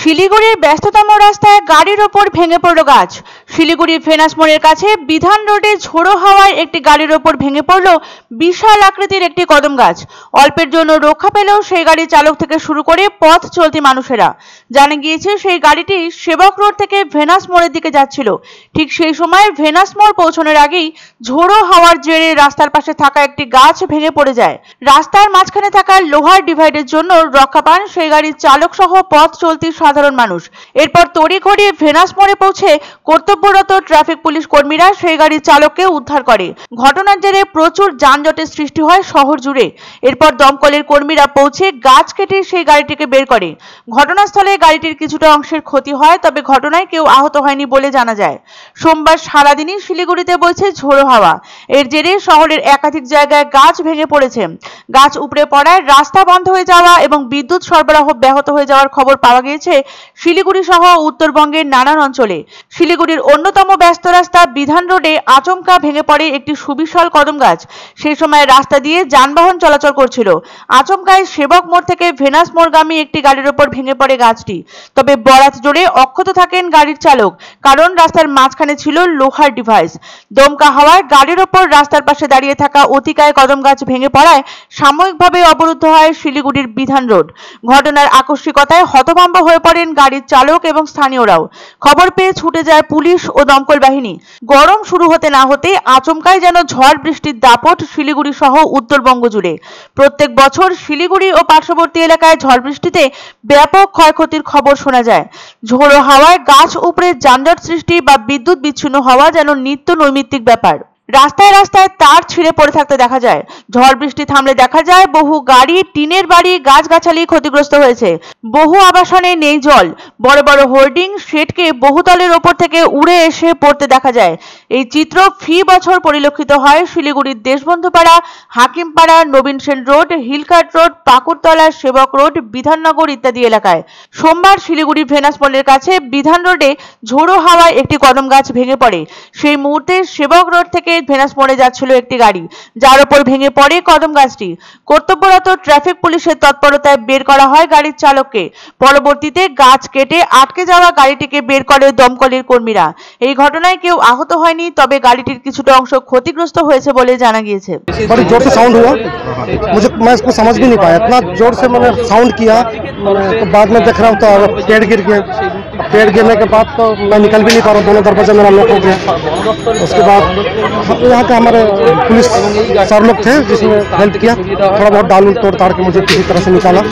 শিলিগুড়ির ব্যস্ততম রাস্তায় গাড়ির ওপর ভেঙে পড়ল গাছ। শিলিগুড়ির ফেনাস মোড়ের কাছে বিধান রোডে ঝোড়ো হাওয়ায় একটি গাড়ির ওপর ভেঙে পড়ল বিশাল আকৃতির একটি কদম গাছ। অল্পের জন্য রক্ষা পেলেও সেই গাড়ির চালক থেকে শুরু করে পথ চলতি মানুষেরা। জানা গিয়েছে সেই গাড়িটি সেবক রোড থেকে ভেনাস মোড়ের দিকে যাচ্ছিল। ঠিক সেই সময় ভেনাস মোড় পৌঁছানোর আগেই ঝোড়ো হাওয়ার জেরে রাস্তার পাশে থাকা একটি গাছ ভেঙে পড়ে যায়। রাস্তার মাঝখানে থাকা লোহার ডিভাইডের জন্য রক্ষা পান সেই গাড়ির চালক সহ পথ চলতি সাধারণ মানুষ। এরপর তড়িঘড়ি ভেনাস মোড়ে পৌঁছে কর্তব্যরত ট্রাফিক পুলিশ কর্মীরা সেই গাড়ির চালককে উদ্ধার করে। ঘটনার জেরে প্রচুর যানজটের সৃষ্টি হয় শহর জুড়ে। এরপর দমকলের কর্মীরা পৌঁছে গাছ কেটে সেই গাড়িটিকে বের করে। ঘটনাস্থলে গাড়িটির কিছুটা অংশের ক্ষতি হয়, তবে ঘটনায় কেউ আহত হয়নি বলে জানা যায়। সোমবার সারাদিনই শিলিগুড়িতে বইছে ঝোড়ো হাওয়া। এর জেরে শহরের একাধিক জায়গায় গাছ ভেঙে পড়েছে। গাছ উপড়ে পড়ায় রাস্তা বন্ধ হয়ে যাওয়া এবং বিদ্যুৎ সরবরাহ ব্যাহত হয়ে যাওয়ার খবর পাওয়া গিয়েছে শিলিগুড়ি সহ উত্তরবঙ্গের নানান অঞ্চলে। শিলিগুড়ির অন্যতম ব্যস্ত রাস্তা বিধান রোডে আচমকা ভেঙে পড়ে একটি সুবিশাল কদম গাছ। সেই সময় রাস্তা দিয়ে যানবাহন চলাচল করছিল। আচমকায় সেবক মোড় থেকে ভেনাস মোড়গামী একটি গাড়ির ওপর ভেঙে পড়ে গাছটি। তবে বরাত জোরে অক্ষত থাকেন গাড়ির চালক, কারণ রাস্তার মাঝখানে ছিল লোহার ডিভাইস। দমকা হাওয়ায় গাড়ির ওপর রাস্তার পাশে দাঁড়িয়ে থাকা অতিকায় কদম গাছ ভেঙে পড়ায় সাময়িকভাবে অবরুদ্ধ হয় শিলিগুড়ির বিধান রোড। ঘটনার আকস্মিকতায় হতভম্ব হয়ে পড়েন গাড়ির চালক এবং স্থানীয়রাও। খবর পেয়ে ছুটে যায় পুলিশ ও দমকল বাহিনী। গরম শুরু হতে না হতে আচমকায় যেন ঝড় বৃষ্টির দাপট শিলিগুড়ি সহ উত্তরবঙ্গ জুড়ে। প্রত্যেক বছর শিলিগুড়ি ও পার্শ্ববর্তী এলাকায় ঝড় বৃষ্টিতে ব্যাপক ক্ষয়ক্ষতির খবর শোনা যায়। ঝোড়ো হাওয়ায় গাছ উপড়ে যানজট সৃষ্টি বা বিদ্যুৎ বিচ্ছিন্ন হওয়া যেন নিত্য নৈমিত্তিক ব্যাপার। রাস্তায় রাস্তায় তার ছিঁড়ে পড়ে থাকতে দেখা যায়। ঝড় বৃষ্টি থামলে দেখা যায় বহু গাড়ি, টিনের বাড়ি, গাছগাছালি ক্ষতিগ্রস্ত হয়েছে। বহু আবাসনে নেই জল। বড় বড় হোর্ডিং শেডকে বহুতলের ওপর থেকে উড়ে এসে পড়তে দেখা যায়। এই চিত্র ফি বছর পরিলক্ষিত হয় শিলিগুড়ির দেশবন্ধুপাড়া, হাকিমপাড়া, নবীন সেন রোড, হিলকাট রোড, পাকুড়তলা, সেবক রোড, বিধাননগর ইত্যাদি এলাকায়। সোমবার শিলিগুড়ির ভেনাস মোড়ের কাছে বিধান রোডে ঝোড়ো হাওয়ায় একটি কদম গাছ ভেঙে পড়ে। সেই মুহূর্তে সেবক রোড থেকে ভেনাস মোড়ে যাচ্ছিল একটি গাড়ি, যার উপর ভেঙে পড়ে কদম গাছটি। কর্তব্যরত ট্রাফিক পুলিশের তৎপরতায় বের করা হয় গাড়ির চালককে। পরবর্তীতে গাছ কেটে আটকে যাওয়া গাড়িটিকে বের করে দমকলের কর্মীরা। এই ঘটনায় কেউ আহত হয়নি, তবে গাড়িটির কিছুটা অংশ ক্ষতিগ্রস্ত হয়েছে বলে জানা গিয়েছে। बड़ी जोर से साउंड हुआ, मैं इसको समझ भी नहीं पाया। इतना जोर से मैंने साउंड किया, तो बाद में देख रहा हूँ तो पेड़ गिर गया। पेड़ गिरने के बाद तो मैं निकल भी नहीं पा रहा हूँ, दोनों दरवाजा मेरा लॉक हो गया। उसके बाद यहाँ के हमारे पुलिस सर लोग थे जिसने हेल्प किया, थोड़ा बहुत डाल तोड़ ताड़ के मुझे किसी तरह से निकाला।